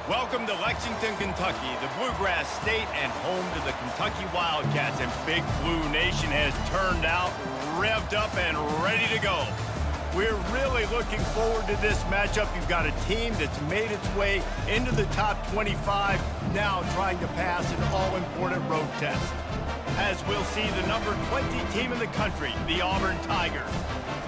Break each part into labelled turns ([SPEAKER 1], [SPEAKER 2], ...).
[SPEAKER 1] Welcome to Lexington, Kentucky, the Bluegrass State and home to the Kentucky Wildcats. And Big Blue Nation has turned out, revved up, and ready to go. We're really looking forward to this matchup. You've got a team that's made its way into the top 25, now trying to pass an all-important road test. As we'll see the number 20 team in the country, the Auburn Tigers,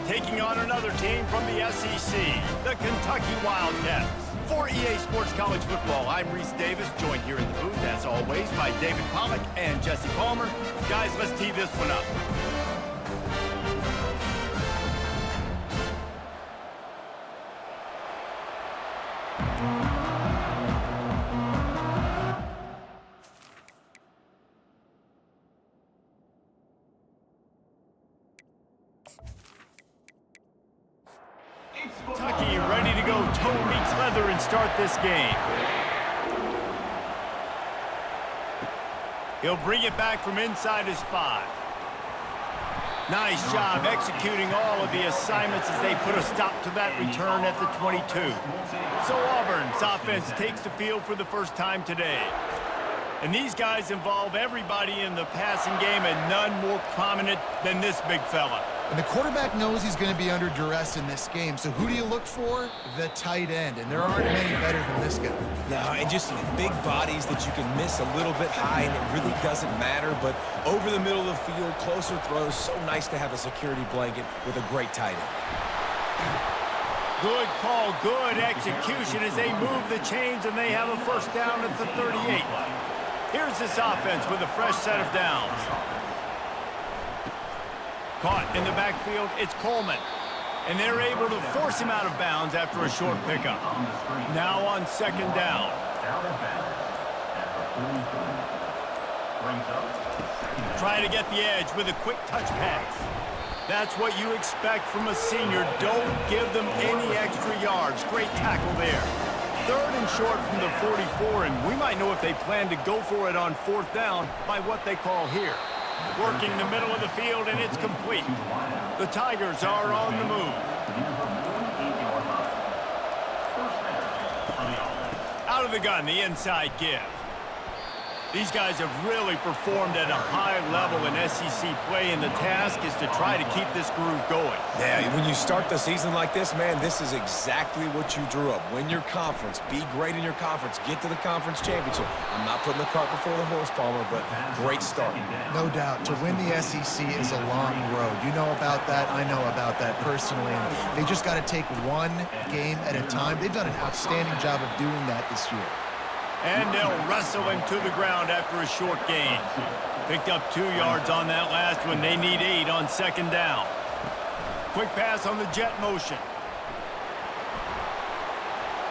[SPEAKER 1] taking on another team from the SEC, the Kentucky Wildcats. For EA Sports College Football, I'm Reese Davis, joined here in the booth, as always, by David Pollack and Jesse Palmer. Guys, let's tee this one up. Kentucky ready to go toe meets leather and start this game. He'll bring it back from inside his 5. Nice job executing all of the assignments as they put a stop to that return at the 22. So Auburn's offense takes the field for the first time today. And these guys involve everybody in the passing game, and none more prominent than this big fella.
[SPEAKER 2] And the quarterback knows he's going to be under duress in this game. So who do you look for? The tight end. And there aren't many better than this guy.
[SPEAKER 3] No, and just big bodies that you can miss a little bit high, and it really doesn't matter. But over the middle of the field, closer throws, so nice to have a security blanket with a great tight end.
[SPEAKER 1] Good call, good execution as they move the chains, and they have a first down at the 38. Here's this offense with a fresh set of downs. Caught in the backfield, it's Coleman. And they're able to force him out of bounds after a short pickup. Now on second down. Trying to get the edge with a quick touch pass. That's what you expect from a senior. Don't give them any extra yards. Great tackle there. Third and short from the 44, and we might know if they plan to go for it on fourth down by what they call here. Working the middle of the field, and it's complete. The Tigers are on the move. Out of the gun, the inside give. These guys have really performed at a high level in SEC play, and the task is to try to keep this groove going.
[SPEAKER 3] Yeah, when you start the season like this, man, this is exactly what you drew up. Win your conference. Be great in your conference. Get to the conference championship. I'm not putting the cart before the horse, Palmer, but great start.
[SPEAKER 2] No doubt. To win the SEC is a long road. You know about that. I know about that personally. And they just got to take one game at a time. They've done an outstanding job of doing that this year.
[SPEAKER 1] And they'll wrestle him to the ground after a short gain. Picked up 2 yards on that last one. They need 8 on second down. Quick pass on the jet motion.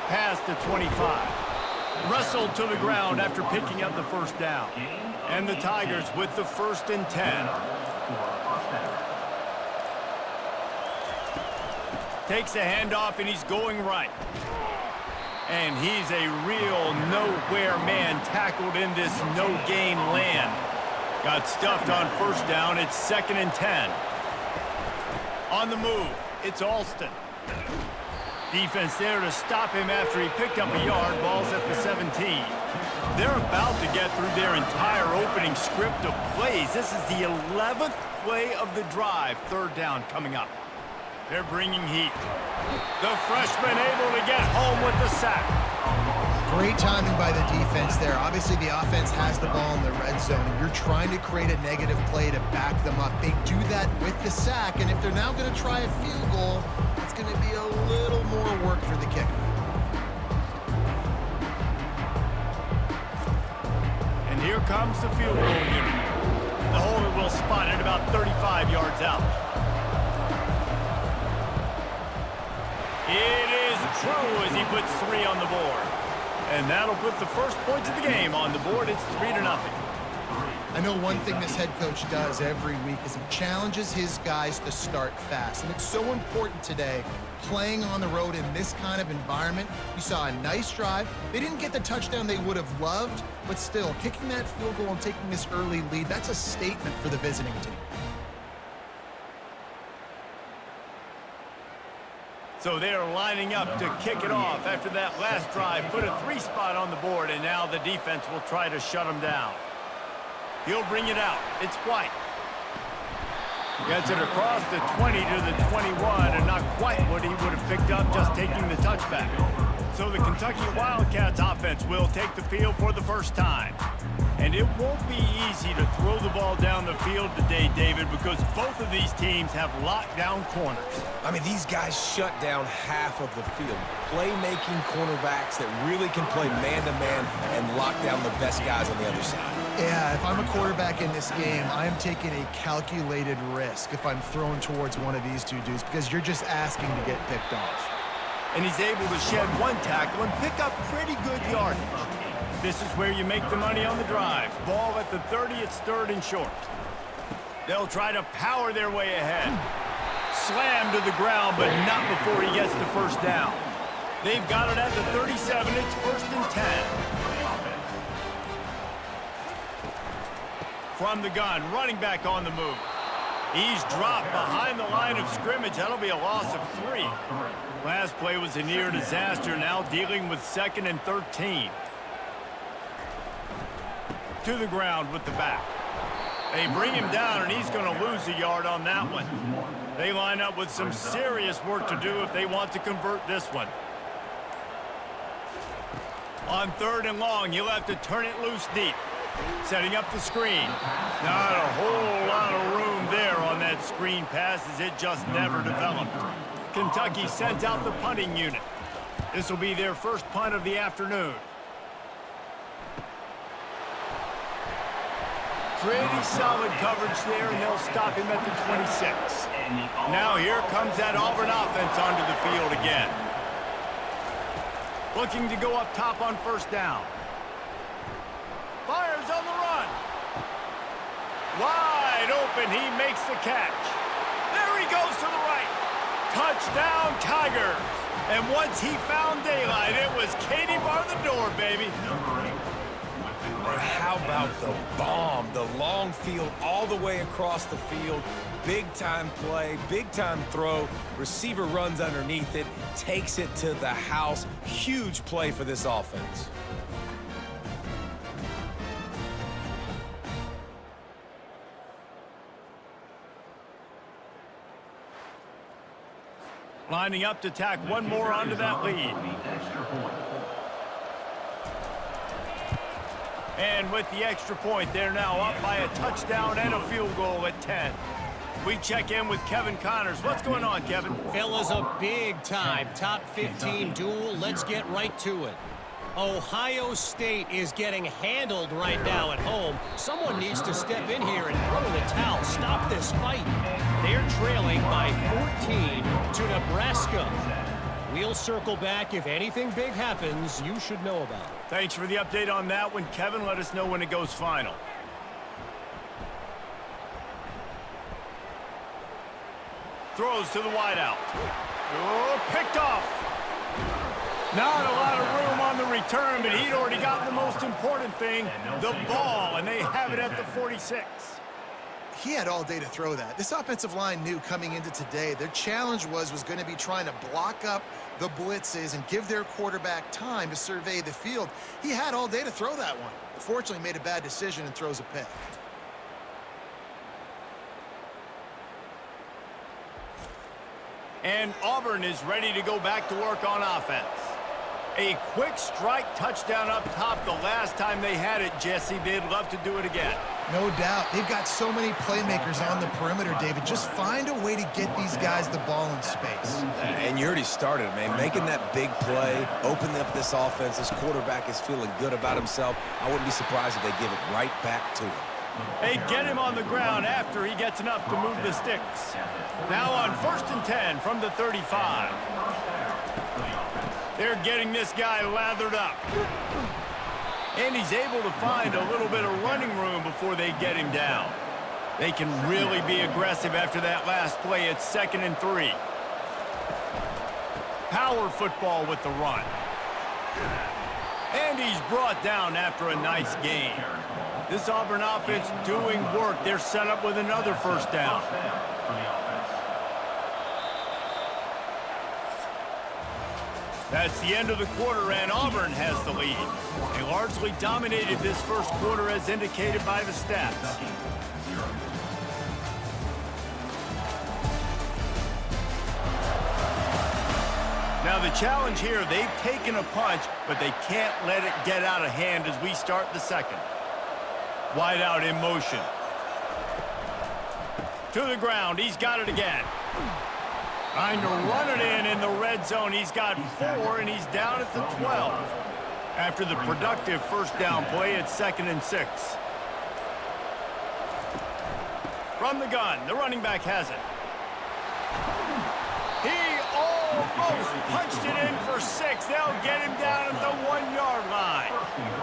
[SPEAKER 1] Pass to 25. Wrestled to the ground after picking up the first down. And the Tigers with the 1st and 10. Takes the handoff, and he's going right. And he's a real nowhere man tackled in this no-gain land. Got stuffed on first down. It's 2nd and 10. On the move, it's Alston. Defense there to stop him after he picked up a yard. Ball's at the 17. They're about to get through their entire opening script of plays. This is the 11th play of the drive. 3rd down coming up. They're bringing heat. The freshman able to get home with the sack.
[SPEAKER 2] Great timing by the defense there. Obviously, the offense has the ball in the red zone, and you're trying to create a negative play to back them up. They do that with the sack, and if they're now going to try a field goal, it's going to be a little more work for the kicker.
[SPEAKER 1] And here comes the field goal unit. The holder will spot it about 35 yards out. It is true as he puts 3 on the board. And that'll put the first points of the game on the board. It's 3-0.
[SPEAKER 2] I know one thing this head coach does every week is he challenges his guys to start fast. And it's so important today, playing on the road in this kind of environment. You saw a nice drive. They didn't get the touchdown they would have loved, but still, kicking that field goal and taking this early lead, that's a statement for the visiting team.
[SPEAKER 1] So they're lining up to kick it off after that last drive. Put a 3 spot on the board, and now the defense will try to shut them down. He'll bring it out. It's White. Gets it across the 20 to the 21, and not quite what he would have picked up just taking the touchback. So the Kentucky Wildcats offense will take the field for the first time. And it won't be easy to throw the ball down the field today, David, because both of these teams have lockdown corners.
[SPEAKER 3] I mean, these guys shut down half of the field. Playmaking cornerbacks that really can play man-to-man and lock down the best guys on the other side.
[SPEAKER 2] Yeah, if I'm a quarterback in this game, I am taking a calculated risk if I'm thrown towards one of these two dudes because you're just asking to get picked off.
[SPEAKER 1] And he's able to shed one tackle and pick up pretty good yardage. This is where you make the money on the drives. Ball at the 30, it's 3rd and short. They'll try to power their way ahead. Slam to the ground, but not before he gets the first down. They've got it at the 37, it's 1st and 10. From the gun, running back on the move. He's dropped behind the line of scrimmage. That'll be a loss of 3. Last play was a near disaster, now dealing with 2nd and 13. To the ground with the back. They bring him down, and he's going to lose a yard on that one. They line up with some serious work to do if they want to convert this one. On 3rd and long, he'll have to turn it loose deep. Setting up the screen. Not a whole lot of room there on that screen pass as it just never developed. Kentucky sent out the punting unit. This will be their first punt of the afternoon. Pretty solid coverage there, and they'll stop him at the 26. Now here comes that Auburn offense onto the field again. Looking to go up top on 1st down. Fires on the run. Wide open, he makes the catch. There he goes to the right. Touchdown, Tigers. And once he found daylight, it was Katie bar the door, baby.
[SPEAKER 3] And how about the bomb? The long field all the way across the field. Big-time play, big-time throw. Receiver runs underneath it, takes it to the house. Huge play for this offense.
[SPEAKER 1] Lining up to tack one more onto that lead. And with the extra point, they're now up by a touchdown and a field goal at 10. We check in with Kevin Connors. What's going on, Kevin?
[SPEAKER 4] Fellas, a big-time top 15 duel. Let's get right to it. Ohio State is getting handled right now at home. Someone needs to step in here and throw the towel. Stop this fight. They're trailing by 14 to Nebraska. We'll circle back. If anything big happens, you should know about it.
[SPEAKER 1] Thanks for the update on that one, Kevin. Let us know when it goes final. Throws to the wideout. Oh, picked off. Not a lot of room on the return, but he'd already gotten the most important thing, the ball, and they have it at the 46.
[SPEAKER 2] He had all day to throw that. This offensive line knew coming into today their challenge was going to be trying to block up the blitzes and give their quarterback time to survey the field. He had all day to throw that one. Fortunately, made a bad decision and throws a pick.
[SPEAKER 1] And Auburn is ready to go back to work on offense. A quick strike touchdown up top the last time they had it, Jesse. They'd love to do it again.
[SPEAKER 2] No doubt. They've got so many playmakers on the perimeter, David. Just find a way to get these guys the ball in space.
[SPEAKER 3] And you already started, man. Making that big play, opening up this offense. This quarterback is feeling good about himself. I wouldn't be surprised if they give it right back to him.
[SPEAKER 1] They get him on the ground after he gets enough to move the sticks. Now on 1st and 10 from the 35. They're getting this guy lathered up. And he's able to find a little bit of running room before they get him down. They can really be aggressive after that last play. It's 2nd and 3. Power football with the run. And he's brought down after a nice gain. This Auburn offense doing work. They're set up with another 1st down. That's the end of the quarter, and Auburn has the lead. They largely dominated this first quarter as indicated by the stats. Now the challenge here, they've taken a punch, but they can't let it get out of hand as we start the second. Wide out in motion. To the ground, he's got it again. Trying to run it in the red zone. He's got 4, and he's down at the 12. After the productive first down play, it's 2nd and 6. From the gun, the running back has it. He almost punched it in for 6. They'll get him down at the 1-yard line.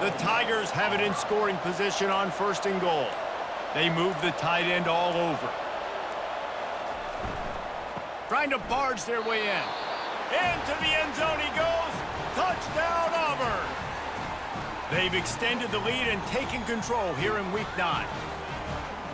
[SPEAKER 1] The Tigers have it in scoring position on 1st and goal. They move the tight end all over. Trying to barge their way in. Into the end zone he goes. Touchdown, Auburn. They've extended the lead and taken control here in Week 9.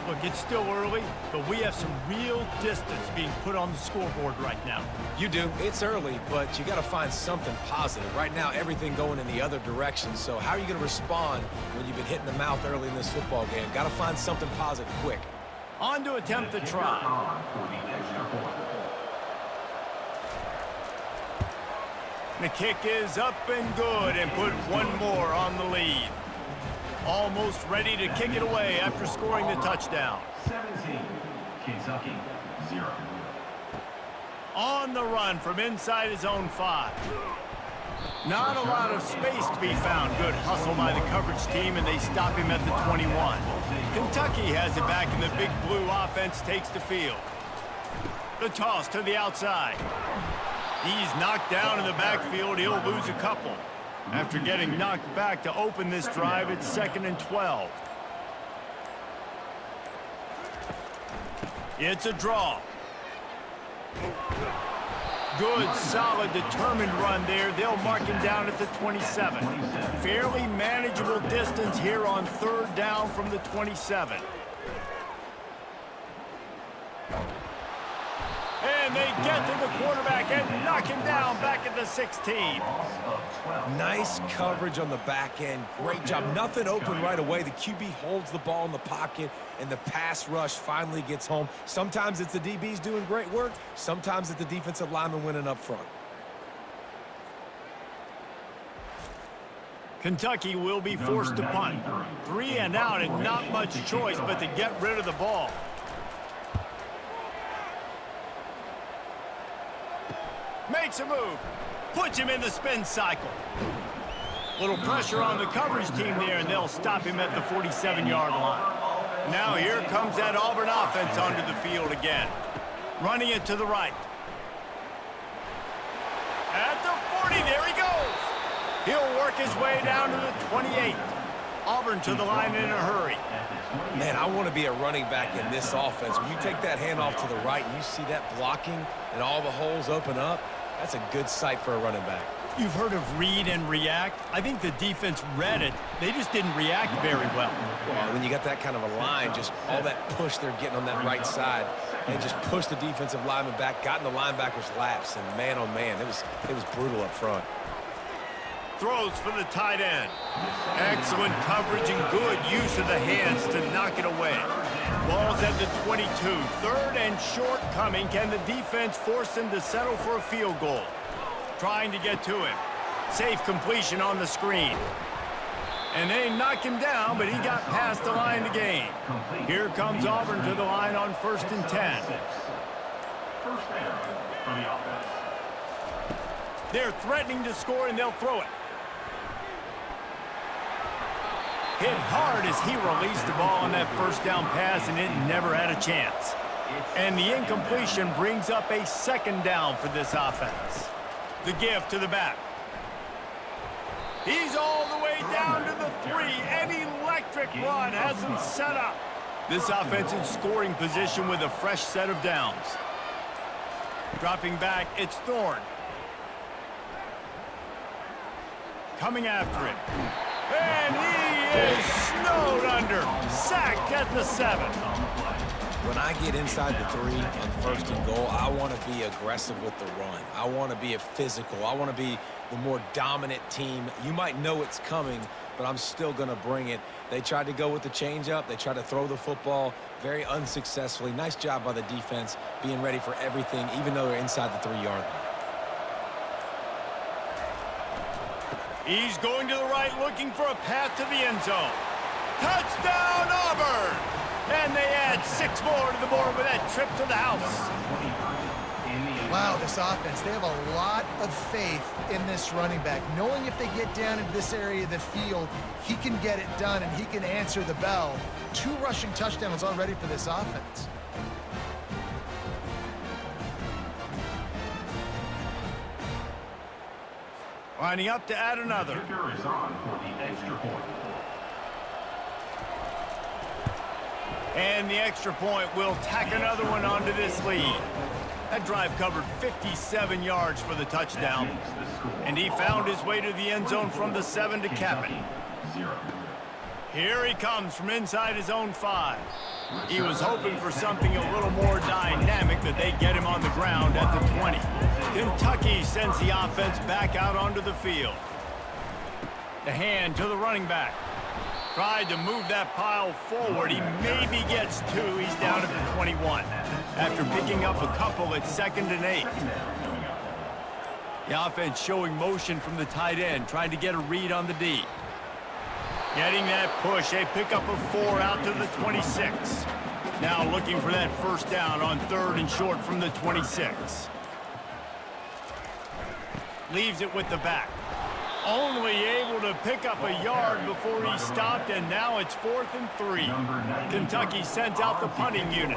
[SPEAKER 1] Look, it's still early, but we have some real distance being put on the scoreboard right now.
[SPEAKER 3] You do. It's early, but you got to find something positive. Right now, everything going in the other direction. So how are you going to respond when you've been hit in the mouth early in this football game? Got to find something positive quick.
[SPEAKER 1] On to attempt the try. The kick is up and good, and put one more on the lead. Almost ready to kick it away after scoring the touchdown.
[SPEAKER 5] 17, Kentucky, 0.
[SPEAKER 1] On the run from inside his own 5. Not a lot of space to be found. Good hustle by the coverage team, and they stop him at the 21. Kentucky has it back, and the big blue offense takes the field. The toss to the outside. He's knocked down in the backfield. He'll lose a couple. After getting knocked back to open this drive, it's 2nd and 12. It's a draw. Good, solid, determined run there. They'll mark him down at the 27. Fairly manageable distance here on 3rd down from the 27. And they get to the quarterback and knock him down back at the 16.
[SPEAKER 3] Nice coverage on the back end. Great job. Nothing open right away. The QB holds the ball in the pocket, and the pass rush finally gets home. Sometimes it's the DBs doing great work. Sometimes it's the defensive lineman winning up front.
[SPEAKER 1] Kentucky will be forced to punt. 3 and out, and not much choice but to get rid of the ball. Makes a move. Puts him in the spin cycle. Little pressure on the coverage team there, and they'll stop him at the 47-yard line. Now here comes that Auburn offense onto the field again. Running it to the right. At the 40, there he goes. He'll work his way down to the 28. Auburn to the line in a hurry.
[SPEAKER 3] Man, I want to be a running back in this offense. When you take that handoff to the right and you see that blocking and all the holes open up, that's a good sight for a running back.
[SPEAKER 1] You've heard of read and react. I think the defense read it. They just didn't react very well.
[SPEAKER 3] Well, when you got that kind of a line, just all that push they're getting on that right side, they just pushed the defensive lineman back, got in the linebacker's laps, and man, oh man, it was brutal up front.
[SPEAKER 1] Throws for the tight end. Excellent coverage and good use of the hands to knock it away. Ball's at the 22. 3rd and short coming. Can the defense force him to settle for a field goal? Trying to get to him. Safe completion on the screen. And they knock him down, but he got past the line to gain. Here comes Auburn to the line on 1st and 10.
[SPEAKER 5] First down for the offense.
[SPEAKER 1] They're threatening to score, and they'll throw it. Hit hard as he released the ball on that first down pass, and it never had a chance. And the incompletion brings up a 2nd down for this offense. The give to the back. He's all the way down to the 3. An electric run has him set up. This offense in scoring position with a fresh set of downs. Dropping back, it's Thorne. Coming after him. And he is snowed under. Sacked at the 7.
[SPEAKER 3] when I get inside the 3 on 1st and goal, I want to be aggressive with the run. I want to be a physical. I want to be the more dominant team. You might know it's coming, but I'm still going to bring it. They tried to go with the changeup. They tried to throw the football very unsuccessfully. Nice job by the defense being ready for everything, even though they're inside the 3-yard line.
[SPEAKER 1] He's going to the right, looking for a path to the end zone. Touchdown, Auburn! And they add 6 more to the board with that trip to the house.
[SPEAKER 2] Wow, this offense, they have a lot of faith in this running back, knowing if they get down into this area of the field, he can get it done and he can answer the bell. 2 rushing touchdowns already for this offense.
[SPEAKER 1] Lining up to add another.
[SPEAKER 5] Kicker is on for the extra point.
[SPEAKER 1] And the extra point will tack another one onto this lead. That drive covered 57 yards for the touchdown. And he found his way to the end zone from the 7 to cap it. Here he comes from inside his own 5. He was hoping for something a little more dynamic, but they get him on the ground at the 20. Kentucky sends the offense back out onto the field. The hand to the running back. Tried to move that pile forward. He maybe gets 2. He's down at the 21. After picking up a couple at 2nd and 8. The offense showing motion from the tight end, trying to get a read on the D. Getting that push. They pick up a 4 out to the 26. Now looking for that first down on 3rd and short from the 26. Leaves it with the back. Only able to pick up a yard before he stopped, and now it's 4th and 3. Kentucky sends out the punting unit.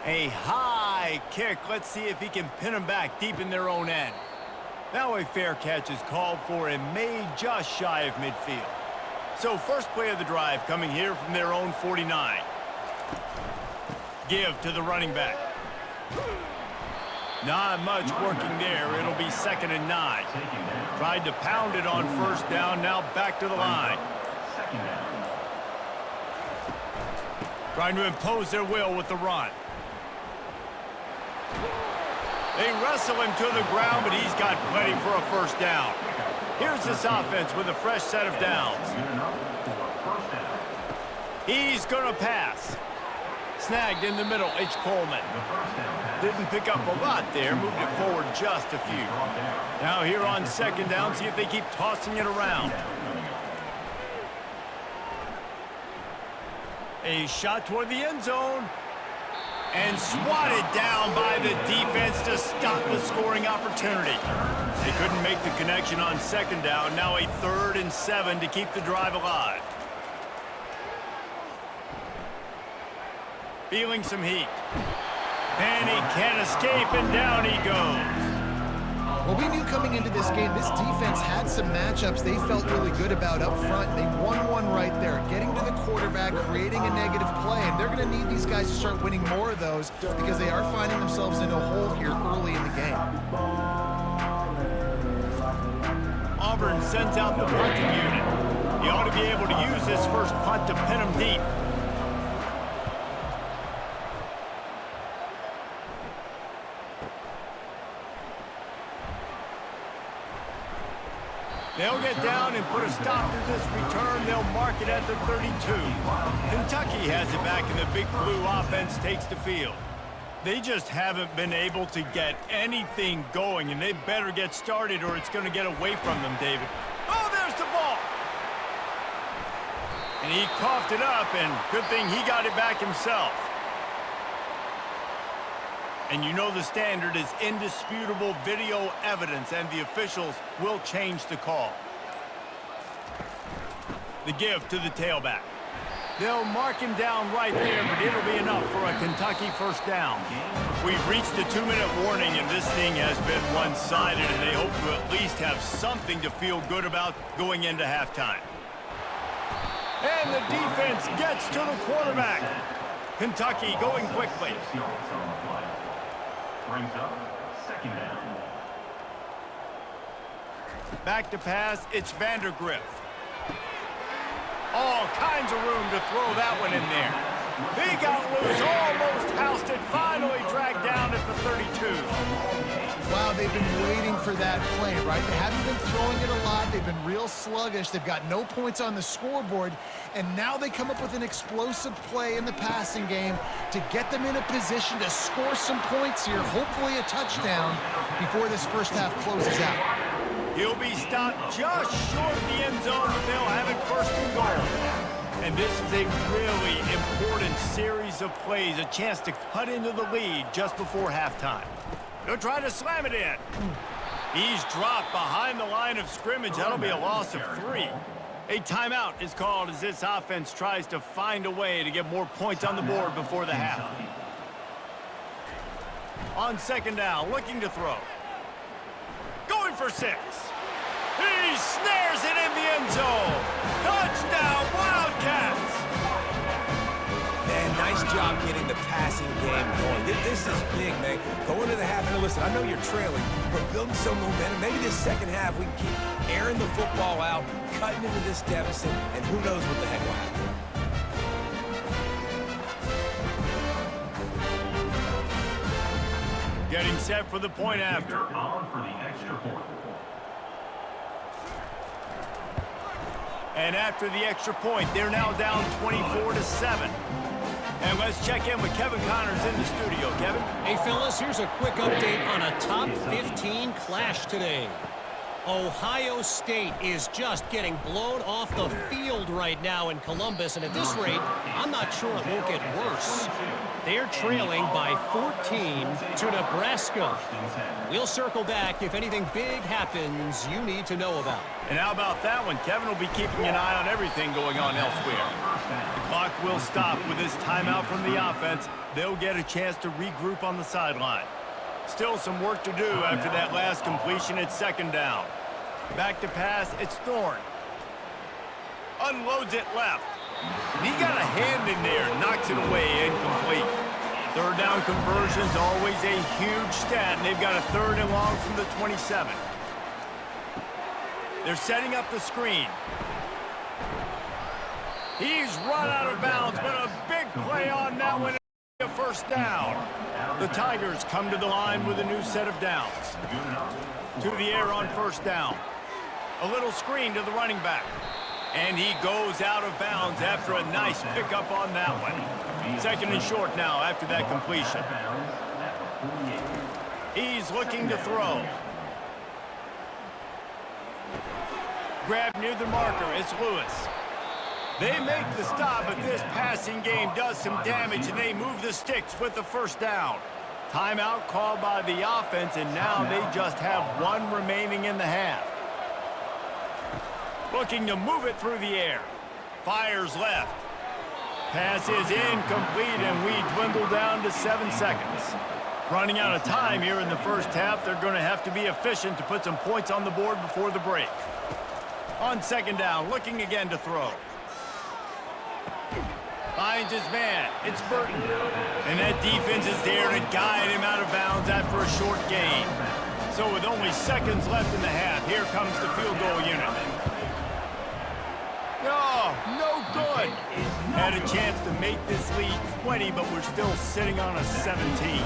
[SPEAKER 1] A high kick. Let's see if he can pin them back deep in their own end. Now a fair catch is called for and made just shy of midfield. So first play of the drive coming here from their own 49. Give to the running back. Not much working there. It'll be 2nd and 9. Tried to pound it on first down. Now back to the line. Trying to impose their will with the run. They wrestle him to the ground, but he's got plenty for a first down. Here's this offense with a fresh set of downs. He's going to pass. Snagged in the middle, H. Coleman. Didn't pick up a lot there, moved it forward just a few. Now here on 2nd down, see if they keep tossing it around. A shot toward the end zone. And swatted down by the defense to stop the scoring opportunity. They couldn't make the connection on 2nd down. Now a 3rd and 7 to keep the drive alive. Feeling some heat. And he can't escape, and down he goes.
[SPEAKER 2] Well, we knew coming into this game, this defense had some matchups they felt really good about up front. They won one right there, getting to the quarterback, creating a negative play, and they're going to need these guys to start winning more of those because they are finding themselves in a hole here early in the game.
[SPEAKER 1] Auburn sends out the punting unit. He ought to be able to use this first punt to pin him deep. They'll get down and put a stop to this return. They'll mark it at the 32. Kentucky has it back, and the Big Blue offense takes the field. They just haven't been able to get anything going, and they better get started or it's going to get away from them, David. Oh, there's the ball. And he coughed it up, and good thing he got it back himself. And you know the standard is indisputable video evidence, and the officials will change the call. The give to the tailback. They'll mark him down right there, but it'll be enough for a Kentucky first down. We've reached the 2-minute warning, and this thing has been one-sided, and they hope to at least have something to feel good about going into halftime. And the defense gets to the quarterback. Kentucky going quickly.
[SPEAKER 5] Brings up 2nd down.
[SPEAKER 1] Back to pass, it's Vandergriff. All kinds of room to throw that one in there. He got loose, almost housed it, finally dragged down at the 32.
[SPEAKER 2] Wow, they've been waiting for that play, right? They haven't been throwing it a lot. They've been real sluggish. They've got no points on the scoreboard, and now they come up with an explosive play in the passing game to get them in a position to score some points here, hopefully a touchdown, before this first half closes out.
[SPEAKER 1] He'll be stopped just short of the end zone, but they'll have it first and goal. And this is a really important series of plays, a chance to cut into the lead just before halftime. They'll try to slam it in. He's dropped behind the line of scrimmage. That'll be a loss of 3. A timeout is called as this offense tries to find a way to get more points on the board before the half. On second down, looking to throw. Going for 6. He snares it in the end zone. Touchdown, Wildcats!
[SPEAKER 3] Man, nice job getting the passing game going. This is big, man. Going to the half, and listen, I know you're trailing, but building some momentum. Maybe this second half we can keep airing the football out, cutting into this deficit, and who knows what the heck will happen.
[SPEAKER 1] Getting set for the point after.
[SPEAKER 5] On for the extra point.
[SPEAKER 1] And after the extra point, they're now down 24-7. And let's check in with Kevin Connors in the studio. Kevin?
[SPEAKER 4] Hey, fellas, here's a quick update on a top 15 clash today. Ohio State is just getting blown off the field right now in Columbus, and at this rate, I'm not sure it won't get worse. They're trailing by 14 to Nebraska. We'll circle back if anything big happens you need to know about.
[SPEAKER 1] And how about that one? Kevin will be keeping an eye on everything going on elsewhere. The clock will stop with this timeout from the offense. They'll get a chance to regroup on the sideline. Still some work to do after that last completion at second down. Back to pass, it's Thorne. Unloads it left. He got a hand in there, knocks it away, incomplete. Third down conversion's always a huge stat, and they've got a 3rd and long from the 27. They're setting up the screen. He's run out of bounds, but a big play on that one. A first down. The Tigers come to the line with a new set of downs. To the air on first down. A little screen to the running back. And he goes out of bounds after a nice pickup on that one. Second and short now after that completion. He's looking to throw. Grab near the marker. It's Lewis. They make the stop, but this passing game does some damage, and they move the sticks with the first down. Timeout called by the offense, and now they just have 1 remaining in the half. Looking to move it through the air. Fires left. Pass is incomplete, and we dwindle down to 7 seconds. Running out of time here in the first half. They're going to have to be efficient to put some points on the board before the break. On second down, looking again to throw. Finds his man. It's Burton. And that defense is there to guide him out of bounds after a short gain. So with only seconds left in the half, here comes the field goal unit. Oh, no good. Had a chance to make this lead 20, but we're still sitting on a 17.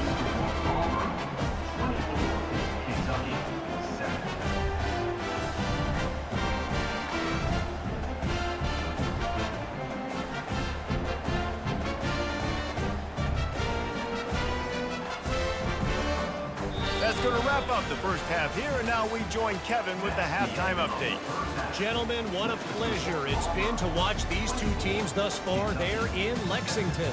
[SPEAKER 1] That's going to wrap up the first half here, and now we join Kevin with the halftime update.
[SPEAKER 4] Gentlemen, what a pleasure it's been to watch these two teams thus far there in Lexington.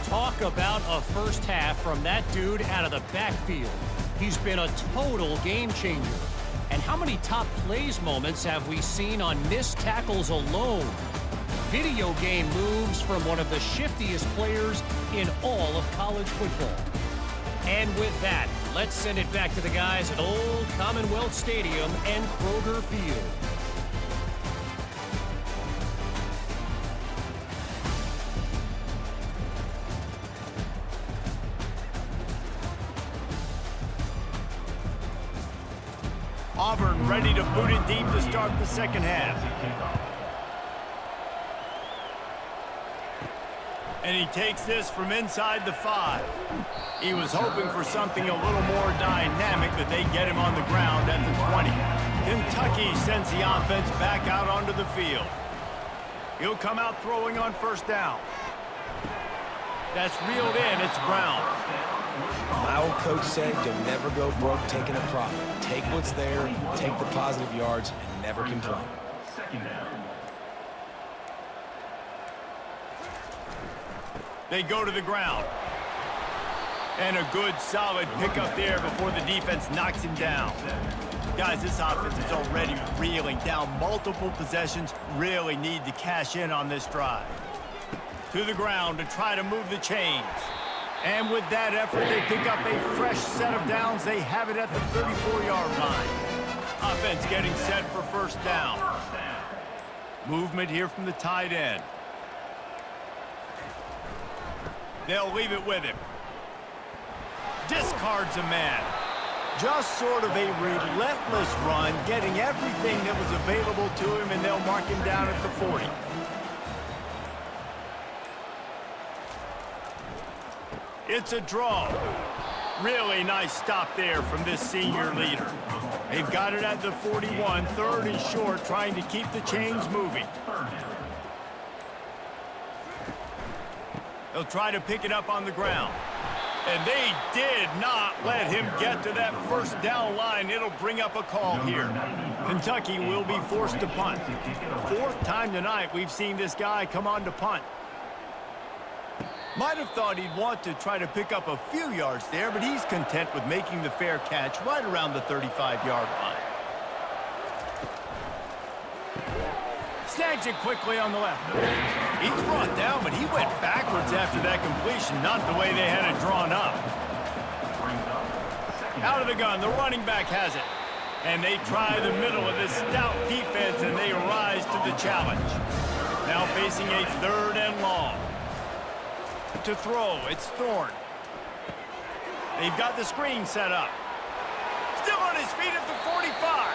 [SPEAKER 4] Talk about a first half from that dude out of the backfield. He's been a total game changer. And how many top plays moments have we seen on missed tackles alone? Video game moves from one of the shiftiest players in all of college football. And with that, let's send it back to the guys at Old Commonwealth Stadium and Kroger Field.
[SPEAKER 1] Auburn ready to boot it deep to start the second half. And he takes this from inside the 5. He was hoping for something a little more dynamic, but they get him on the ground at the 20. Kentucky sends the offense back out onto the field. He'll come out throwing on first down. That's reeled in. It's Brown.
[SPEAKER 3] My old coach said you'll never go broke taking a profit. Take what's there, take the positive yards, and never complain.
[SPEAKER 5] Second down.
[SPEAKER 1] They go to the ground. And a good, solid pickup there before the defense knocks him down. Guys, this offense is already reeling down multiple possessions. Really need to cash in on this drive. To the ground to try to move the chains. And with that effort, they pick up a fresh set of downs. They have it at the 34-yard line. Offense getting set for first down. Movement here from the tight end. They'll leave it with him. Discards a man. Just sort of a relentless run, getting everything that was available to him, and they'll mark him down at the 40. It's a draw. Really nice stop there from this senior leader. They've got it at the 41, third and short, trying to keep the chains moving. They'll try to pick it up on the ground. And they did not let him get to that first down line. It'll bring up a call here. Kentucky will be forced to punt. Fourth time tonight we've seen this guy come on to punt. Might have thought he'd want to try to pick up a few yards there, but he's content with making the fair catch right around the 35-yard line. Snags it quickly on the left. He's brought down, but he went backwards after that completion, not the way they had it drawn up. Out of the gun, the running back has it. And they try the middle of this stout defense, and they rise to the challenge. Now facing a third and long. To throw, it's Thorne. They've got the screen set up. Still on his feet at the 45.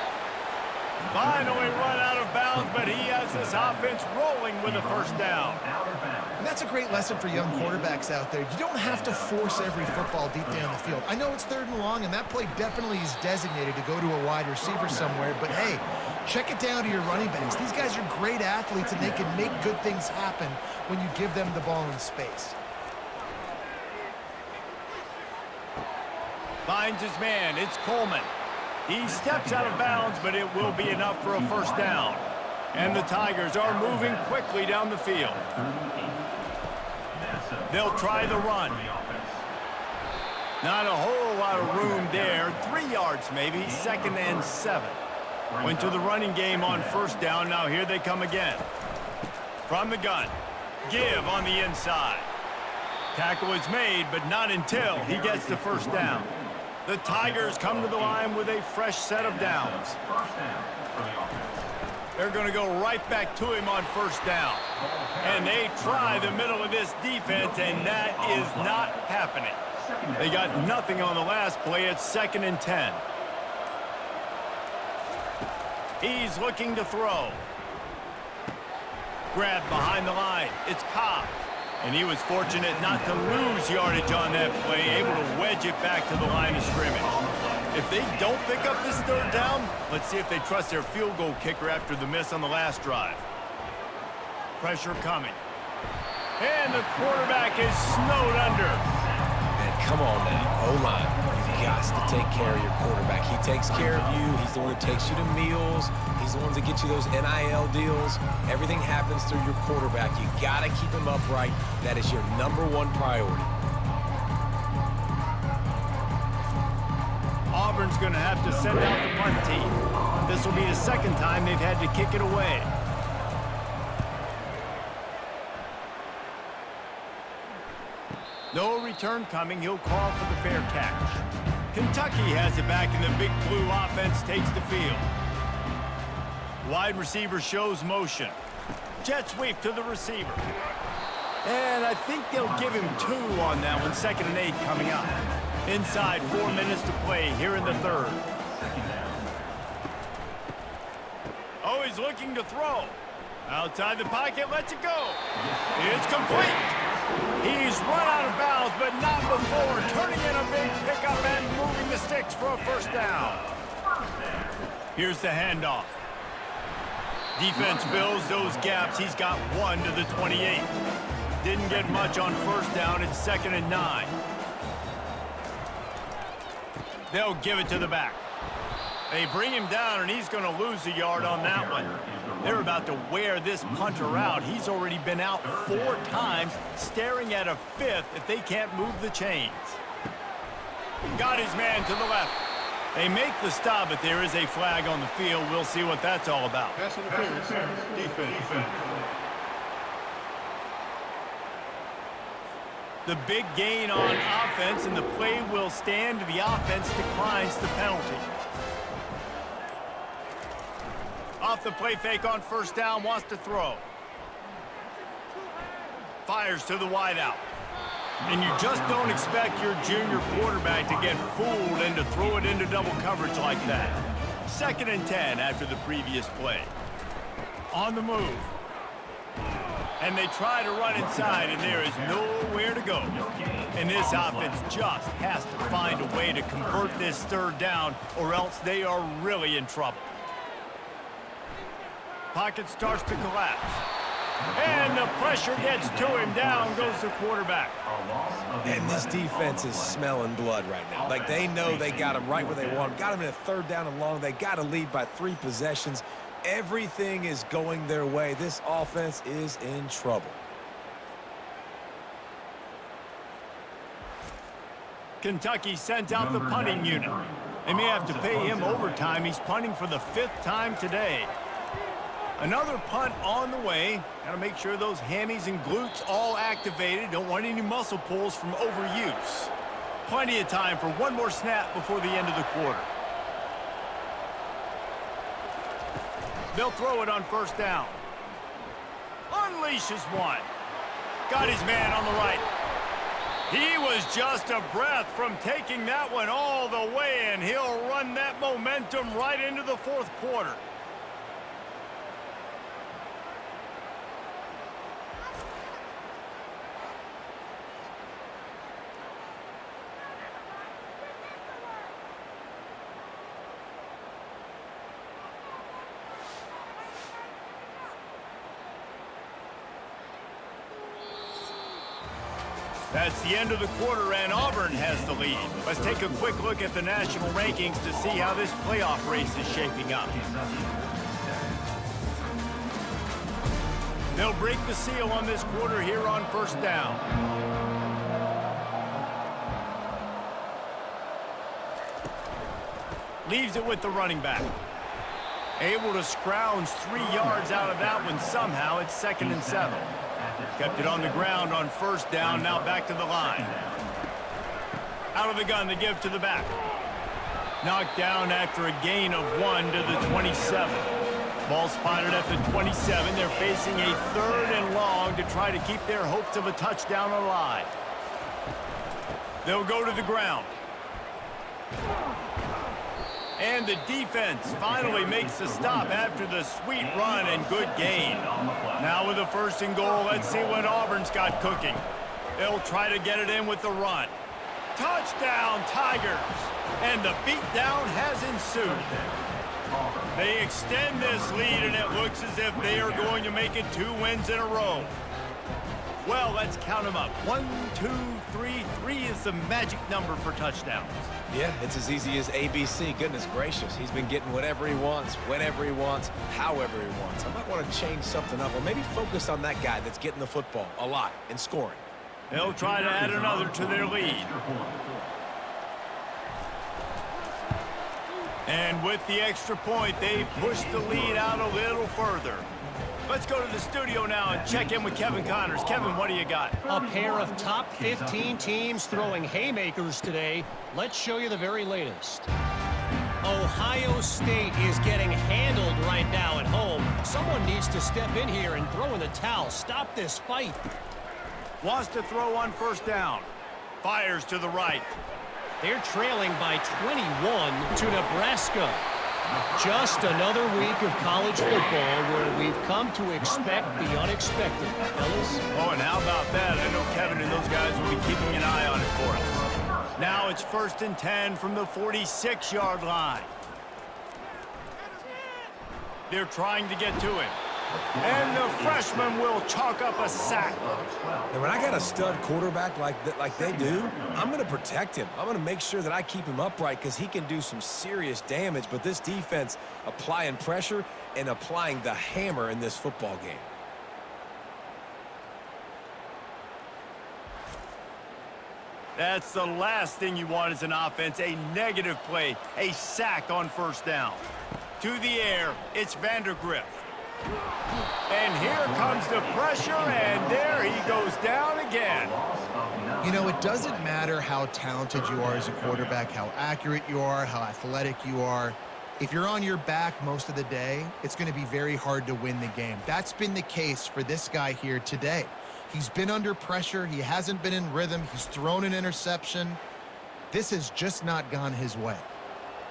[SPEAKER 1] Finally run out of bounds, but he has this offense rolling with a first down.
[SPEAKER 2] And that's a great lesson for young quarterbacks out there. You don't have to force every football deep down the field. I know it's third and long, and that play definitely is designated to go to a wide receiver somewhere, but hey, check it down to your running backs. These guys are great athletes, and they can make good things happen when you give them the ball in space.
[SPEAKER 1] Finds his man. It's Coleman. He steps out of bounds, but it will be enough for a first down. And the Tigers are moving quickly down the field. They'll try the run. Not a whole lot of room there. 3 yards maybe, second and 7. Went to the running game on first down. Now here they come again. From the gun. Give on the inside. Tackle is made, but not until he gets the first down. The Tigers come to the line with a fresh set of downs. They're going to go right back to him on first down. And they try the middle of this defense, and that is not happening. They got nothing on the last play. It's second and 10. He's looking to throw. Grabbed behind the line. It's Cobb. And he was fortunate not to lose yardage on that play, able to wedge it back to the line of scrimmage. If they don't pick up this third down, let's see if they trust their field goal kicker after the miss on the last drive. Pressure coming. And the quarterback is snowed under.
[SPEAKER 3] And come on now, O-line. You've got to take care of your quarterback. He takes care of you. He's the one that takes you to meals. He's the one that gets you those NIL deals. Everything happens through your quarterback. You got to keep him upright. That is your #1 priority.
[SPEAKER 1] Auburn's going to have to send out the punt team. This will be the second time they've had to kick it away. No return coming. He'll call for the fair catch. Kentucky has it back, and the big blue offense takes the field. Wide receiver shows motion. Jet sweep to the receiver. And I think they'll give him 2 on that one. Second and 8 coming up. Inside, 4 minutes to play here in the third. Oh, he's looking to throw. Outside the pocket, lets it go. It's complete. He's run out of bounds, but not before turning in a big pickup and moving the sticks for a first down. Here's the handoff. Defense fills those gaps. He's got 1 to the 28. Didn't get much on first down. It's 2nd and 9. They'll give it to the back. They bring him down, and he's going to lose a yard on that one. They're about to wear this punter out. He's already been out 4 times, staring at a 5th if they can't move the chains. Got his man to the left. They make the stop, but there is a flag on the field. We'll see what that's all about.
[SPEAKER 6] Pass interference. Defense.
[SPEAKER 1] The big gain on offense, and the play will stand. The offense declines the penalty. Off the play fake on first down, wants to throw. Fires to the wideout. And you just don't expect your junior quarterback to get fooled and to throw it into double coverage like that. 2nd and 10 after the previous play. On the move. And they try to run inside, and there is nowhere to go. And this offense just has to find a way to convert this 3rd down, or else they are really in trouble. Pocket starts to collapse. And the pressure gets to him. Down goes the quarterback.
[SPEAKER 3] And this defense is smelling blood right now. Like, they know they got him right where they want him. Got him in a 3rd down and long. They got to lead by 3 possessions. Everything is going their way. This offense is in trouble.
[SPEAKER 1] Kentucky sent out the punting unit. They may have to pay him overtime. He's punting for the 5th time today. Another punt on the way. Got to make sure those hammies and glutes all activated. Don't want any muscle pulls from overuse. Plenty of time for one more snap before the end of the quarter. They'll throw it on first down. Unleashes one. Got his man on the right. He was just a breath from taking that one all the way, and he'll run that momentum right into the 4th quarter. That's the end of the quarter, and Auburn has the lead. Let's take a quick look at the national rankings to see how this playoff race is shaping up. They'll break the seal on this quarter here on first down. Leaves it with the running back. Able to scrounge 3 yards out of that one somehow. It's 2nd and 7. Kept it on the ground on first down, now back to the line. Out of the gun to give to the back. Knocked down after a gain of 1 to the 27. Ball spotted at the 27. They're facing a 3rd and long to try to keep their hopes of a touchdown alive. They'll go to the ground. And the defense finally makes the stop after the sweet run and good gain. Now with a 1st and goal, let's see what Auburn's got cooking. They'll try to get it in with the run. Touchdown, Tigers! And the beatdown has ensued. They extend this lead, and it looks as if they are going to make it 2 wins in a row. Well, let's count them up. 1, 2, 3. 3 is the magic number for touchdowns.
[SPEAKER 3] Yeah, it's as easy as ABC. Goodness gracious. He's been getting whatever he wants, whenever he wants, however he wants. I might want to change something up, or maybe focus on that guy that's getting the football a lot and scoring.
[SPEAKER 1] They'll try to add another to their lead. And with the extra point, they push the lead out a little further. Let's go to the studio now and check in with Kevin Connors. Kevin, what do you got?
[SPEAKER 4] A pair of top 15 teams throwing haymakers today. Let's show you the very latest. Ohio State is getting handled right now at home. Someone needs to step in here and throw in the towel. Stop this fight.
[SPEAKER 1] Wants to throw on first down. Fires to the right.
[SPEAKER 4] They're trailing by 21 to Nebraska. Just another week of college football where we've come to expect the unexpected, fellas.
[SPEAKER 1] Oh, and how about that? I know Kevin and those guys will be keeping an eye on it for us. Now it's 1st and 10 from the 46-yard line. They're trying to get to him. And the freshman will chalk up a sack.
[SPEAKER 3] And when I got a stud quarterback like they do, I'm going to protect him. I'm going to make sure that I keep him upright because he can do some serious damage. But this defense applying pressure and applying the hammer in this football game.
[SPEAKER 1] That's the last thing you want as an offense, a negative play, a sack on 1st down. To the air, it's Vandergrift. And here comes the pressure, and there he goes down again.
[SPEAKER 2] You know, it doesn't matter how talented you are as a quarterback, how accurate you are, how athletic you are. If you're on your back most of the day, it's going to be very hard to win the game. That's been the case for this guy here today. He's been under pressure. He hasn't been in rhythm. He's thrown an interception. This has just not gone his way.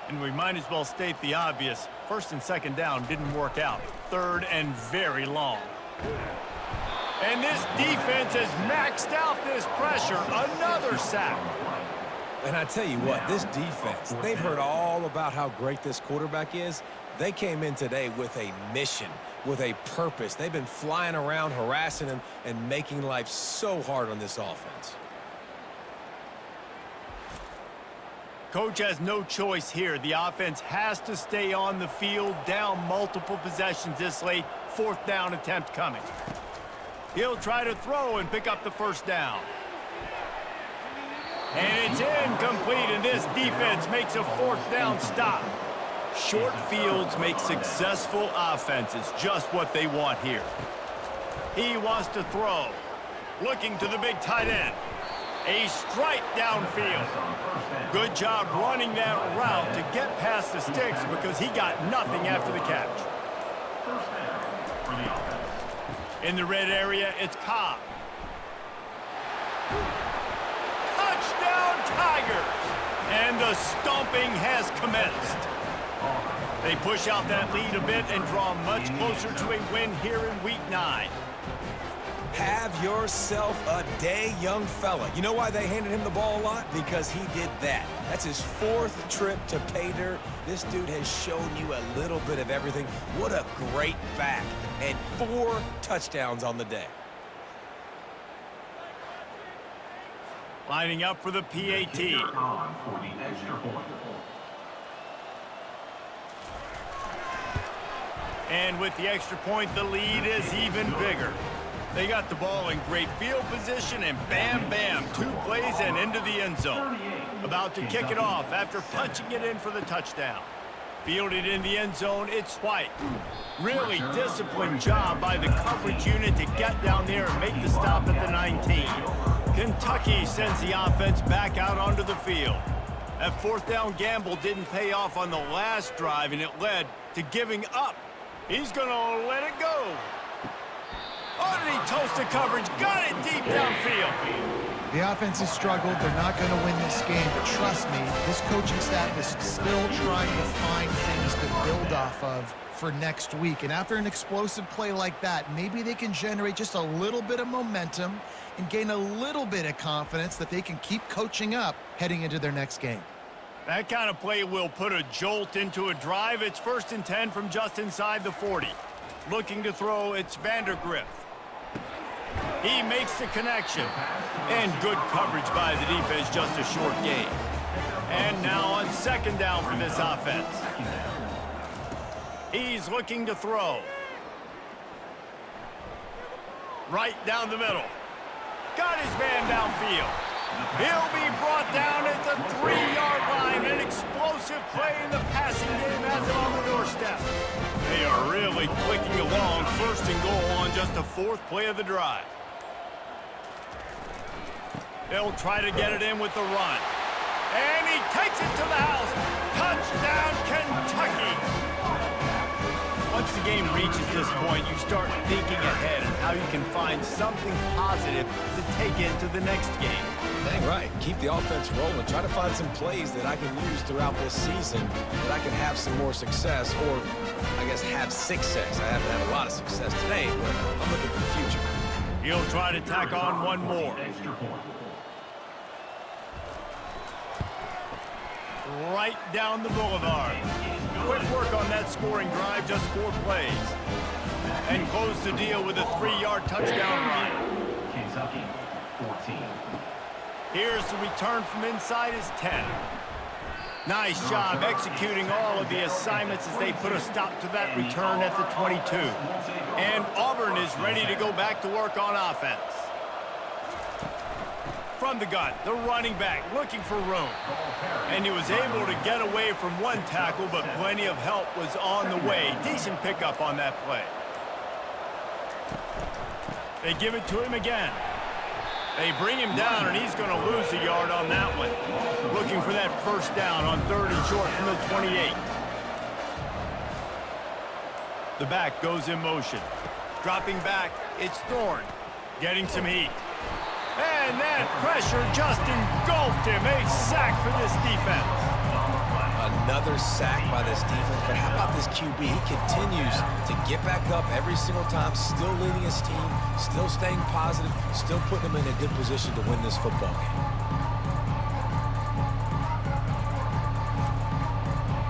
[SPEAKER 1] And we might as well state the obvious. 1st and 2nd down didn't work out. 3rd and very long. And this defense has maxed out this pressure. Another sack.
[SPEAKER 3] And I tell you what, this defense, they've heard all about how great this quarterback is. They came in today with a mission, with a purpose. They've been flying around, harassing him, and making life so hard on this offense.
[SPEAKER 1] Coach has no choice here. The offense has to stay on the field, down multiple possessions this late. 4th down attempt coming. He'll try to throw and pick up the 1st down. And it's incomplete, and this defense makes a 4th down stop. Short fields make successful offenses just what they want here. He wants to throw. Looking to the big tight end. A strike downfield. Good job running that route to get past the sticks because he got nothing after the catch. In the red area, it's Cobb. Touchdown Tigers! And the stomping has commenced. They push out that lead a bit and draw much closer to a win here in Week 9.
[SPEAKER 3] Have yourself a day, young fella. You know why they handed him the ball a lot? Because he did that. That's his 4th trip to pay dirt. This dude has shown you a little bit of everything. What a great back. And 4 touchdowns on the day.
[SPEAKER 1] Lining up for the PAT. And with the extra point, the lead is even bigger. They got the ball in great field position, and bam, bam, 2 plays and into the end zone. About to kick it off after punching it in for the touchdown. Fielded in the end zone, it's White. Really disciplined job by the coverage unit to get down there and make the stop at the 19. Kentucky sends the offense back out onto the field. That 4th down gamble didn't pay off on the last drive, and it led to giving up. He's going to let it go. Oh, did he toast the coverage? Got it deep downfield.
[SPEAKER 2] The offense has struggled. They're not going to win this game, but trust me, this coaching staff is still trying to find things to build off of for next week. And after an explosive play like that, maybe they can generate just a little bit of momentum and gain a little bit of confidence that they can keep coaching up heading into their next game.
[SPEAKER 1] That kind of play will put a jolt into a drive. It's 1st and 10 from just inside the 40. Looking to throw, it's Vandergrift. He makes the connection. And good coverage by the defense, just a short gain. And now on 2nd down for this offense. He's looking to throw. Right down the middle. Got his man downfield. He'll be brought down at the 3-yard line. An explosive play in the passing game has him on the doorstep. They are really clicking along. 1st and goal on just the 4th play of the drive. They'll try to get it in with the run. And he takes it to the house. Touchdown, Kentucky. Once the game reaches this point, you start thinking ahead and how you can find something positive to take into the next game.
[SPEAKER 3] Dang right. Keep the offense rolling. Try to find some plays that I can use throughout this season that I can have some more success, or I guess have success. I haven't had a lot of success today, but I'm looking for the future.
[SPEAKER 1] He'll try to tack on one more.
[SPEAKER 5] Extra point.
[SPEAKER 1] Right down the boulevard. Quick work on that scoring drive, just 4 plays. And close the deal with a 3-yard touchdown run.
[SPEAKER 5] Kentucky, 14.
[SPEAKER 1] Here's the return from inside his 10. Nice job executing all of the assignments as they put a stop to that return at the 22. And Auburn is ready to go back to work on offense. From the gun, the running back looking for room. And he was able to get away from one tackle, but plenty of help was on the way. Decent pickup on that play. They give it to him again. They bring him down, and he's going to lose a yard on that one. Looking for that first down on 3rd and short from the 28. The back goes in motion. Dropping back, it's Thorne. Getting some heat. And that pressure just engulfed him. A sack for this defense.
[SPEAKER 3] Another sack by this defense, but how about this QB? He continues to get back up every single time, still leading his team, still staying positive, still putting them in a good position to win this football game.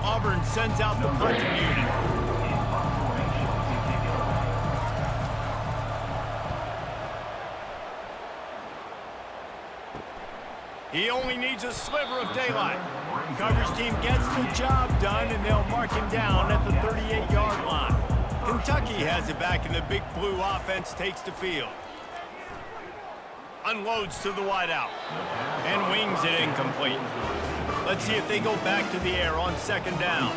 [SPEAKER 1] Auburn sends out the punting unit. He only needs a sliver of daylight. Coverage team gets the job done, and they'll mark him down at the 38-yard line. Kentucky has it back, and the Big Blue offense takes the field. Unloads to the wideout. And wings it incomplete. Let's see if they go back to the air on 2nd down.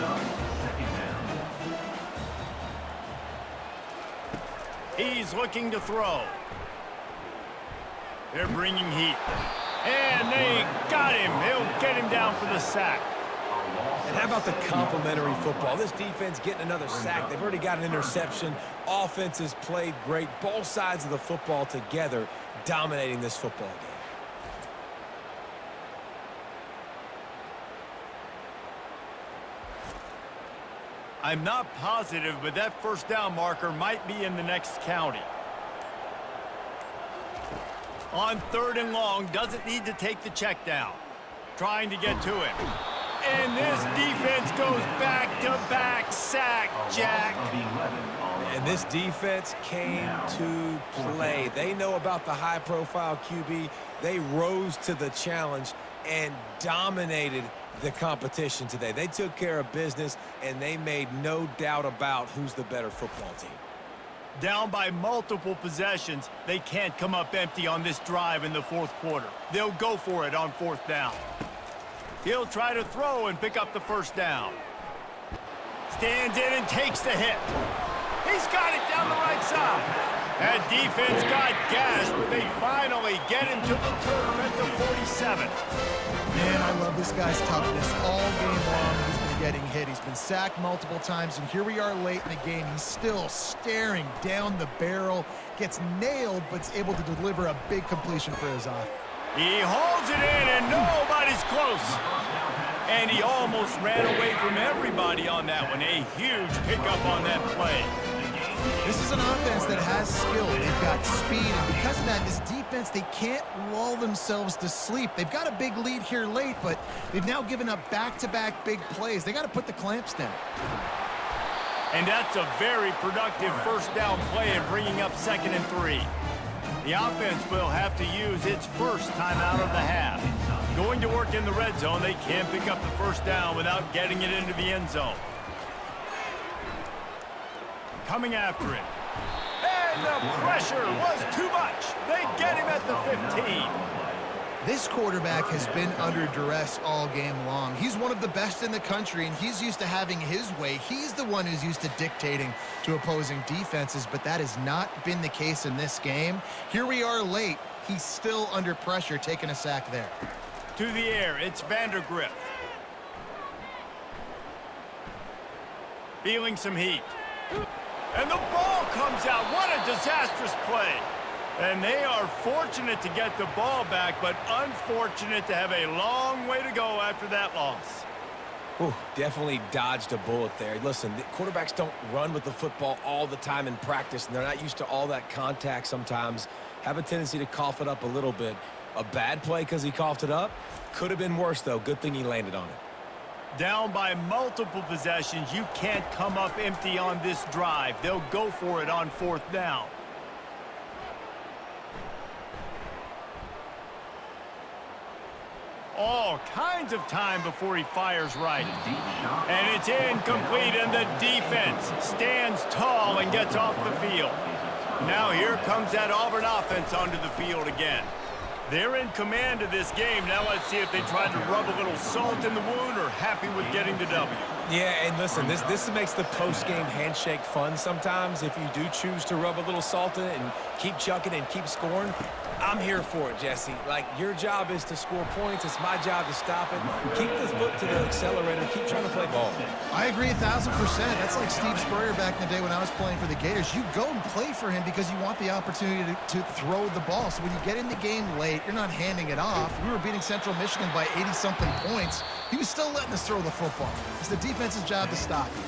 [SPEAKER 1] He's looking to throw. They're bringing heat. And they got him. They'll get him down for the sack.
[SPEAKER 3] And how about the complimentary football? This defense getting another sack. They've already got an interception. Offense has played great. Both sides of the football together dominating this football game.
[SPEAKER 1] I'm not positive, but that first down marker might be in the next county. On 3rd and long, doesn't need to take the check down. Trying to get to him. And this defense goes back-to-back sack, Jack.
[SPEAKER 3] And this defense came to play. They know about the high-profile QB. They rose to the challenge and dominated the competition today. They took care of business, and they made no doubt about who's the better football team.
[SPEAKER 1] Down by multiple possessions, they can't come up empty on this drive in the 4th quarter. They'll go for it on 4th down. He'll try to throw and pick up the first down. Stands in and takes the hit. He's got it down the right side. That defense got gashed, but they finally get him to the turf at the 47.
[SPEAKER 2] Man, I love this guy's toughness. All game long, he's been getting hit. He's been sacked multiple times, and here we are late in the game. He's still staring down the barrel, gets nailed, but's able to deliver a big completion for his offense.
[SPEAKER 1] He holds it in, and nobody's close. And he almost ran away from everybody on that one. A huge pickup on that play.
[SPEAKER 2] This is an offense that has skill. They've got speed, and because of that, this defense, they can't lull themselves to sleep. They've got a big lead here late, but they've now given up back-to-back big plays. They got to put the clamps down.
[SPEAKER 1] And that's a very productive first down play and bringing up 2nd and 3. The offense will have to use its first timeout of the half. Going to work in the red zone, they can't pick up the first down without getting it into the end zone. Coming after him. And the pressure was too much. They get him at the 15.
[SPEAKER 2] This quarterback has been under duress all game long. He's one of the best in the country, and he's used to having his way. He's the one who's used to dictating to opposing defenses, but that has not been the case in this game. Here we are late. He's still under pressure, taking a sack there.
[SPEAKER 1] To the air, it's Vandergriff. Feeling some heat. And the ball comes out. What a disastrous play. And they are fortunate to get the ball back, but unfortunate to have a long way to go after that loss.
[SPEAKER 3] Ooh, definitely dodged a bullet there. Listen, the quarterbacks don't run with the football all the time in practice, and they're not used to all that contact sometimes. Have a tendency to cough it up a little bit. A bad play because he coughed it up? Could have been worse, though. Good thing he landed on it.
[SPEAKER 1] Down by multiple possessions, you can't come up empty on this drive. They'll go for it on 4th down. All kinds of time before he fires right. And it's incomplete, and the defense stands tall and gets off the field. Now here comes that Auburn offense onto the field again. They're in command of this game. Now let's see if they try to rub a little salt in the wound or happy with getting the W.
[SPEAKER 3] Yeah, and listen, this makes the post-game handshake fun sometimes. If you do choose to rub a little salt in it and keep chucking and keep scoring, I'm here for it, Jesse. Like, your job is to score points. It's my job to stop it. Keep the foot to the accelerator. Keep trying to play ball.
[SPEAKER 2] I agree 1,000%. That's like Steve Spurrier back in the day when I was playing for the Gators. You go and play for him because you want the opportunity to throw the ball. So when you get in the game late, you're not handing it off. We were beating Central Michigan by 80-something points. He was still letting us throw the football. It's the defense's job to stop you.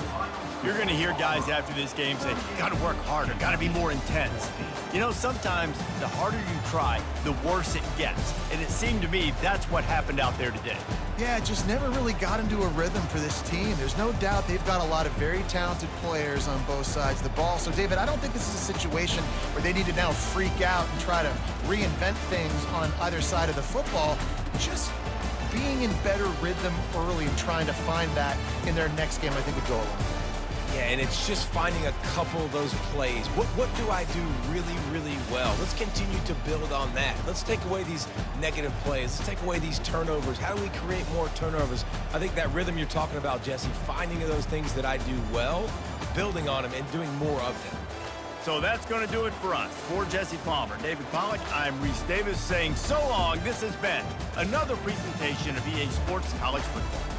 [SPEAKER 1] You're going to hear guys after this game say, got to work harder, got to be more intense. You know, sometimes the harder you try, the worse it gets. And it seemed to me that's what happened out there today.
[SPEAKER 2] Yeah, it just never really got into a rhythm for this team. There's no doubt they've got a lot of very talented players on both sides of the ball. So, David, I don't think this is a situation where they need to now freak out and try to reinvent things on either side of the football. Just being in better rhythm early and trying to find that in their next game, I think would go a long way.
[SPEAKER 3] Yeah, and it's just finding a couple of those plays. What do I do really, really well? Let's continue to build on that. Let's take away these negative plays. Let's take away these turnovers. How do we create more turnovers? I think that rhythm you're talking about, Jesse, finding those things that I do well, building on them, and doing more of them.
[SPEAKER 1] So that's going to do it for us. For Jesse Palmer, David Pollack, I'm Reese Davis saying so long. This has been another presentation of EA Sports College Football.